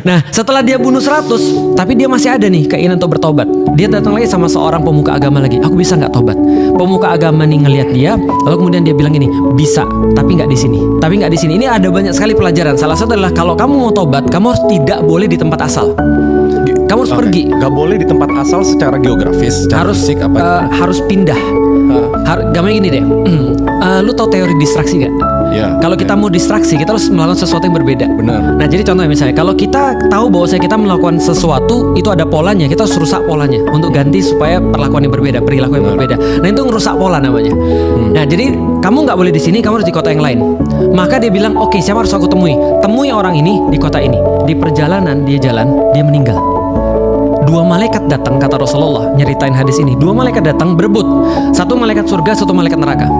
Nah, setelah dia bunuh 100, tapi dia masih ada nih keinginan untuk bertobat. Dia datang lagi sama seorang pemuka agama lagi. Aku bisa nggak tobat? Pemuka agama nih ngelihat dia, lalu kemudian dia bilang ini, bisa, tapi nggak di sini. Tapi nggak di sini. Ini ada banyak sekali pelajaran. Salah satu adalah kalau kamu mau tobat, kamu harus tidak boleh di tempat asal. Kamu harus pergi. Gak boleh di tempat asal secara geografis, secara Harus fisik apa? harus pindah. Gampang gini deh. Lu tahu teori distraksi nggak? Ya. Kalau kita mau distraksi, kita harus melakukan sesuatu yang berbeda. Benar. Nah, jadi contohnya misalnya, kalau kita tahu bahwa kita melakukan sesuatu itu ada polanya, kita harus rusak polanya untuk ganti supaya perlakuan yang berbeda, perilaku yang berbeda. Nah, itu ngerusak pola namanya. Nah, jadi kamu nggak boleh di sini, kamu harus di kota yang lain. Maka dia bilang, oke, siapa harus aku temui? Temui orang ini di kota ini. Di perjalanan dia jalan, dia meninggal. 2 malaikat datang, kata Rasulullah nyeritain hadis ini. 2 malaikat datang berebut. 1 malaikat surga, 1 malaikat neraka.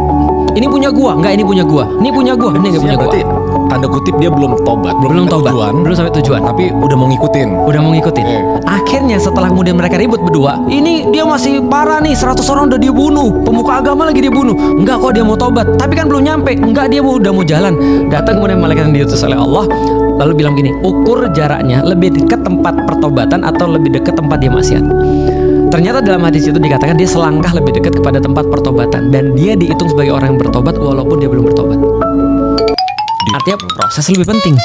Ini punya gua, enggak ini punya gua. Ini punya gua, ini enggak punya gua. Berarti tanda kutip dia belum tobat, Belum sampai tobat, tujuan, belum sampai tujuan. tapi udah mau ngikutin. Udah mau ngikutin. Akhirnya setelah kemudian mereka ribut berdua, ini dia masih parah nih, 100 orang udah dia bunuh, pemuka agama lagi dia bunuh. Enggak kok, dia mau tobat, tapi kan belum nyampe. Enggak, dia udah mau jalan. Datang kemudian malaikat yang diutus oleh Allah, lalu bilang gini, ukur jaraknya lebih dekat tempat pertobatan atau lebih dekat tempat dia maksiat. Ternyata dalam hadis itu dikatakan dia selangkah lebih dekat kepada tempat pertobatan, dan dia dihitung sebagai orang yang bertobat walaupun dia belum bertobat. Artinya proses lebih penting.